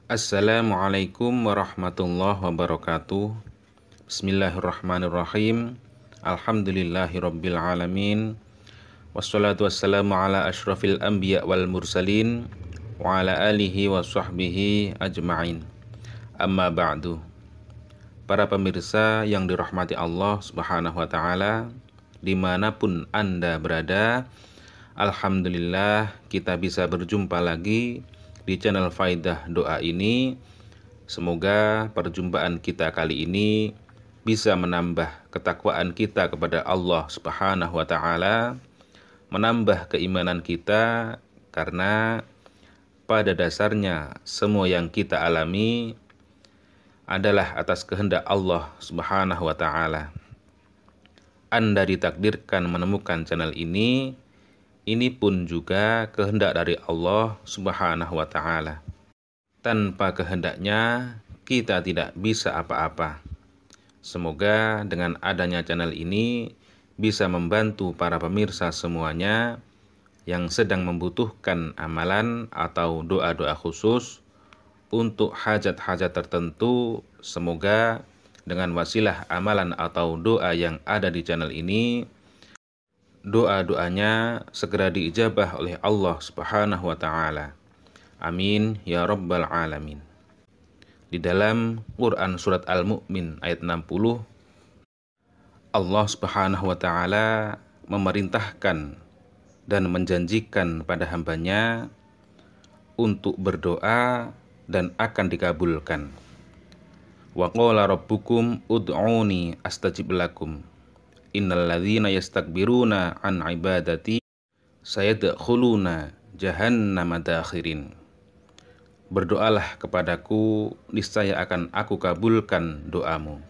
Assalamualaikum warahmatullahi wabarakatuh. Bismillahirrahmanirrahim. Alhamdulillahirabbil alamin. Wassalatu wassalamu ala asyrafil anbiya wal mursalin wa ala alihi wa sahbihi ajma'in. Amma ba'du. Para pemirsa yang dirahmati Allah Subhanahu wa taala, dimanapun Anda berada, alhamdulillah kita bisa berjumpa lagi di channel Faidah Doa ini. Semoga perjumpaan kita kali ini bisa menambah ketakwaan kita kepada Allah Subhanahu wa taala, menambah keimanan kita, karena pada dasarnya semua yang kita alami adalah atas kehendak Allah Subhanahu wa taala. Anda ditakdirkan menemukan channel ini pun juga kehendak dari Allah Subhanahu wa taala. Tanpa kehendaknya kita tidak bisa apa-apa. Semoga dengan adanya channel ini bisa membantu para pemirsa semuanya yang sedang membutuhkan amalan atau doa-doa khusus untuk hajat-hajat tertentu. Semoga dengan wasilah amalan atau doa yang ada di channel ini, doa-doanya segera diijabah oleh Allah Subhanahu wa taala. Amin ya rabbal alamin. Di dalam Quran surat Al-Mu'min ayat 60, Allah Subhanahu wa taala memerintahkan dan menjanjikan pada hambanya untuk berdoa dan akan dikabulkan. Wa qala rabbukum ud'uni astajib lakum. Innal ladzina yastakbiruna an ibadati sayadkhuluna jahannama dakhirin. Berdoalah kepadaku, niscaya akan aku kabulkan doamu.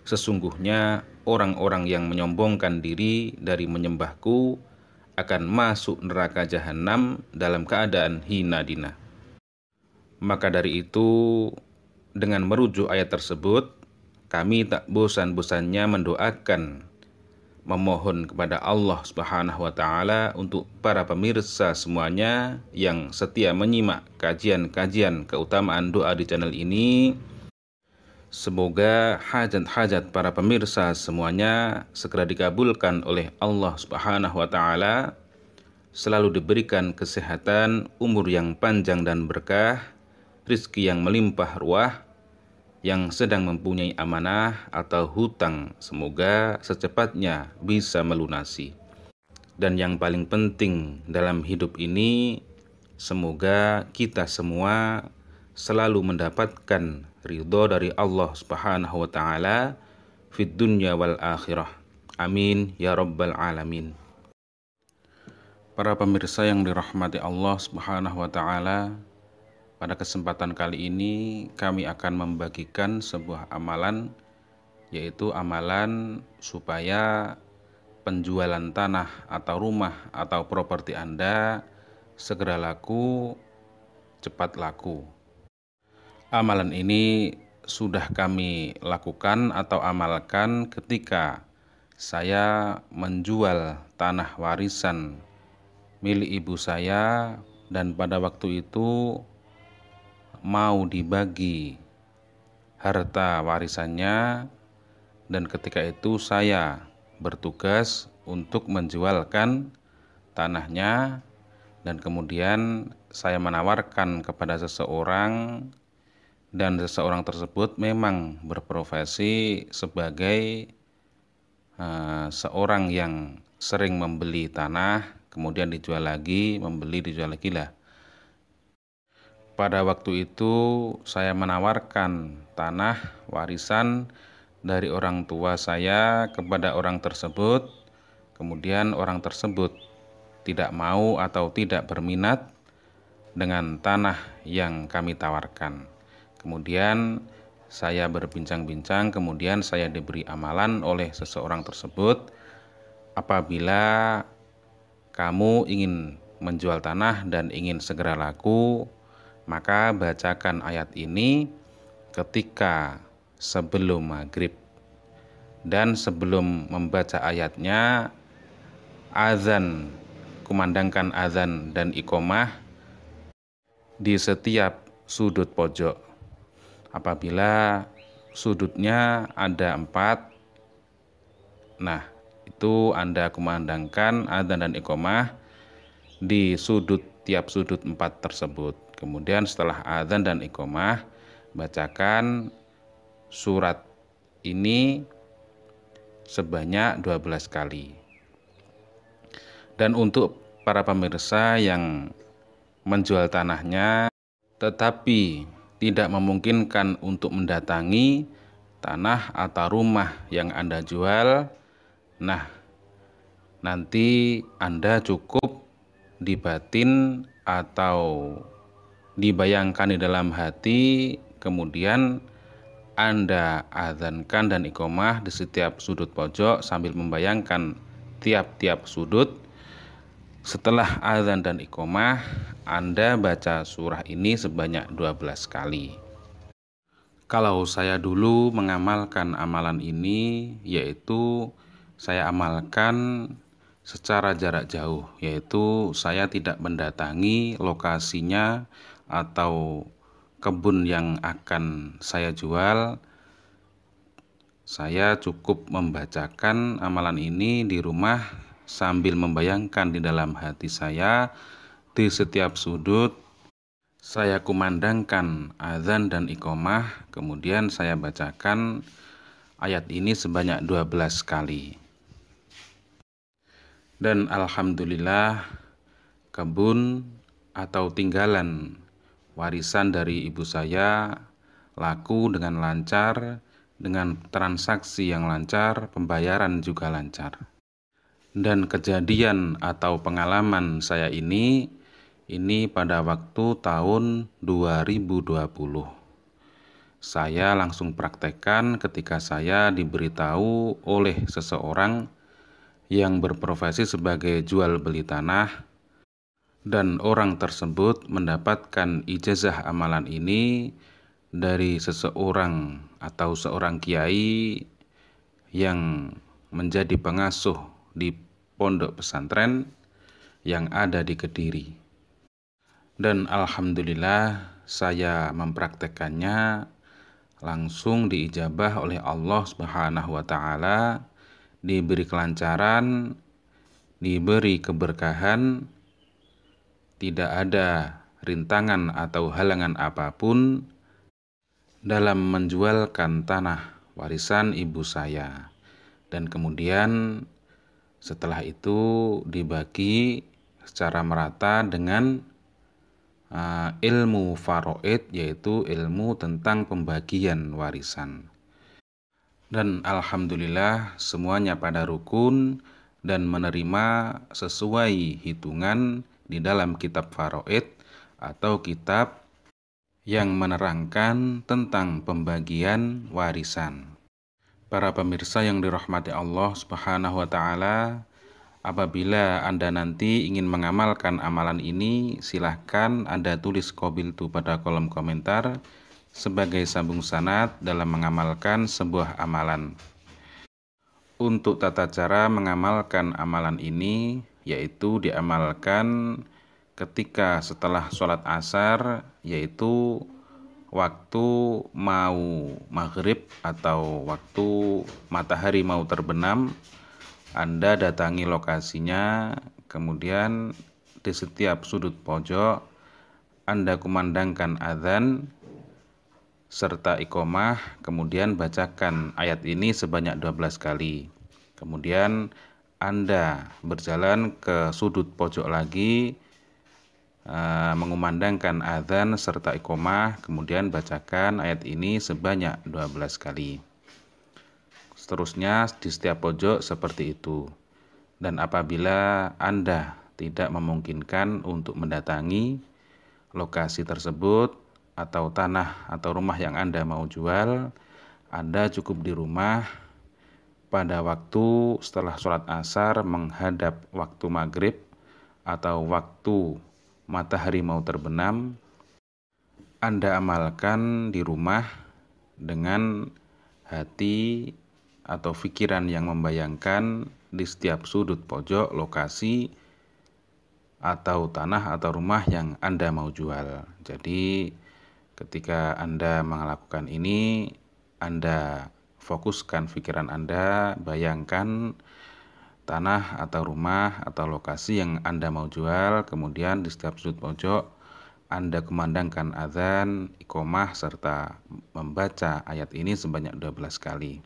Sesungguhnya orang-orang yang menyombongkan diri dari menyembahku akan masuk neraka jahanam dalam keadaan hina dina. Maka dari itu, dengan merujuk ayat tersebut, kami tak bosan-bosannya mendoakan, memohon kepada Allah Subhanahu wa taala untuk para pemirsa semuanya yang setia menyimak kajian-kajian keutamaan doa di channel ini. Semoga hajat-hajat para pemirsa semuanya segera dikabulkan oleh Allah Subhanahu wa taala, selalu diberikan kesehatan, umur yang panjang dan berkah, rizki yang melimpah ruah. Yang sedang mempunyai amanah atau hutang, semoga secepatnya bisa melunasi. Dan yang paling penting dalam hidup ini, semoga kita semua selalu mendapatkan ridho dari Allah Subhanahu wa taala fid dunya wal akhirah. Amin ya rabbal alamin. Para pemirsa yang dirahmati Allah Subhanahu wa taala, pada kesempatan kali ini kami akan membagikan sebuah amalan, yaitu amalan supaya penjualan tanah atau rumah atau properti Anda segera laku, cepat laku. Amalan ini sudah kami lakukan atau amalkan ketika saya menjual tanah warisan milik ibu saya, dan pada waktu itu mau dibagi harta warisannya, dan ketika itu saya bertugas untuk menjualkan tanahnya, dan kemudian saya menawarkan kepada seseorang, dan seseorang tersebut memang berprofesi sebagai seorang yang sering membeli tanah, kemudian dijual lagi, membeli dijual lagi lah. Pada waktu itu saya menawarkan tanah warisan dari orang tua saya kepada orang tersebut. Kemudian orang tersebut tidak mau atau tidak berminat dengan tanah yang kami tawarkan. Kemudian saya berbincang-bincang, kemudian saya diberi amalan oleh seseorang tersebut, apabila kamu ingin menjual tanah dan ingin segera laku, maka bacakan ayat ini ketika sebelum maghrib. Dan sebelum membaca ayatnya, azan, kumandangkan azan dan iqomah di setiap sudut pojok. Apabila sudutnya ada 4, nah itu Anda kumandangkan azan dan iqomah di tiap sudut 4 tersebut. Kemudian setelah azan dan iqomah, bacakan surat ini sebanyak 12 kali. Dan untuk para pemirsa yang menjual tanahnya tetapi tidak memungkinkan untuk mendatangi tanah atau rumah yang Anda jual, nah nanti Anda cukup dibatin atau dibayangkan di dalam hati, kemudian Anda azankan dan iqomah di setiap sudut pojok sambil membayangkan tiap-tiap sudut. Setelah azan dan iqomah, Anda baca surah ini sebanyak 12 kali. Kalau saya dulu mengamalkan amalan ini, yaitu saya amalkan secara jarak jauh, yaitu saya tidak mendatangi lokasinya atau kebun yang akan saya jual. Saya cukup membacakan amalan ini di rumah sambil membayangkan di dalam hati saya di setiap sudut saya kumandangkan azan dan iqomah, kemudian saya bacakan ayat ini sebanyak 12 kali. Dan alhamdulillah, kebun atau tinggalan warisan dari ibu saya laku dengan lancar, dengan transaksi yang lancar, pembayaran juga lancar. Dan kejadian atau pengalaman saya ini pada waktu tahun 2020. Saya langsung praktekkan ketika saya diberitahu oleh seseorang yang berprofesi sebagai jual beli tanah, dan orang tersebut mendapatkan ijazah amalan ini dari seseorang atau seorang kiai yang menjadi pengasuh di pondok pesantren yang ada di Kediri. Dan alhamdulillah saya mempraktekannya, langsung diijabah oleh Allah Subhanahu wa taala, diberi kelancaran, diberi keberkahan, tidak ada rintangan atau halangan apapun dalam menjualkan tanah warisan ibu saya. Dan kemudian setelah itu dibagi secara merata dengan ilmu faraid, yaitu ilmu tentang pembagian warisan. Dan alhamdulillah semuanya pada rukun dan menerima sesuai hitungan di dalam kitab faraid atau kitab yang menerangkan tentang pembagian warisan. Para pemirsa yang dirahmati Allah Subhanahu wa taala, apabila Anda nanti ingin mengamalkan amalan ini, silahkan Anda tulis qabiltu pada kolom komentar sebagai sambung sanad dalam mengamalkan sebuah amalan. Untuk tata cara mengamalkan amalan ini, yaitu diamalkan ketika setelah sholat asar, yaitu waktu mau maghrib atau waktu matahari mau terbenam. Anda datangi lokasinya, kemudian di setiap sudut pojok Anda kumandangkan azan serta iqomah, kemudian bacakan ayat ini sebanyak 12 kali. Kemudian Anda berjalan ke sudut pojok lagi, mengumandangkan azan serta iqomah, kemudian bacakan ayat ini sebanyak 12 kali. Seterusnya di setiap pojok seperti itu. Dan apabila Anda tidak memungkinkan untuk mendatangi lokasi tersebut atau tanah atau rumah yang Anda mau jual, Anda cukup di rumah pada waktu setelah sholat asar menghadap waktu maghrib atau waktu matahari mau terbenam. Anda amalkan di rumah dengan hati atau pikiran yang membayangkan di setiap sudut pojok lokasi atau tanah atau rumah yang Anda mau jual. Jadi ketika Anda melakukan ini, Anda fokuskan pikiran Anda, bayangkan tanah atau rumah atau lokasi yang Anda mau jual, kemudian di setiap sudut pojok Anda kumandangkan azan, iqomah, serta membaca ayat ini sebanyak 12 kali.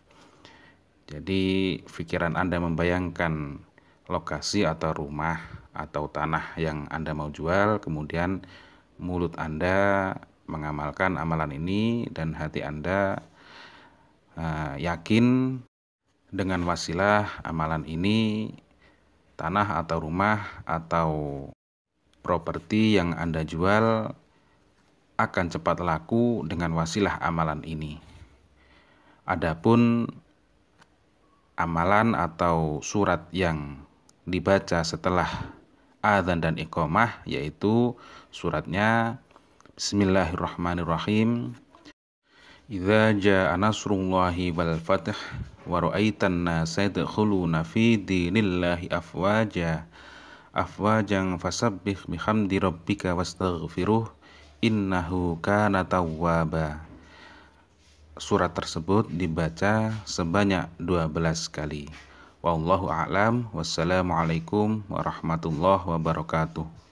Jadi pikiran Anda membayangkan lokasi atau rumah atau tanah yang Anda mau jual, kemudian mulut Anda mengamalkan amalan ini dan hati Anda yakin dengan wasilah amalan ini tanah atau rumah atau properti yang Anda jual akan cepat laku dengan wasilah amalan ini. Adapun amalan atau surat yang dibaca setelah adzan dan iqamah yaitu suratnya Bismillahirrahmanirrahim. Idza jaa nasrullahi wal fath wa ra'aitan nasa yadkhuluna fi dinillahi afwajan fasabbih bihamdi rabbika wastaghfiruh innahu kana tawwaba. Surat tersebut dibaca sebanyak 12 kali. Wallahu a'lam. Wassalamualaikum warahmatullahi wabarakatuh.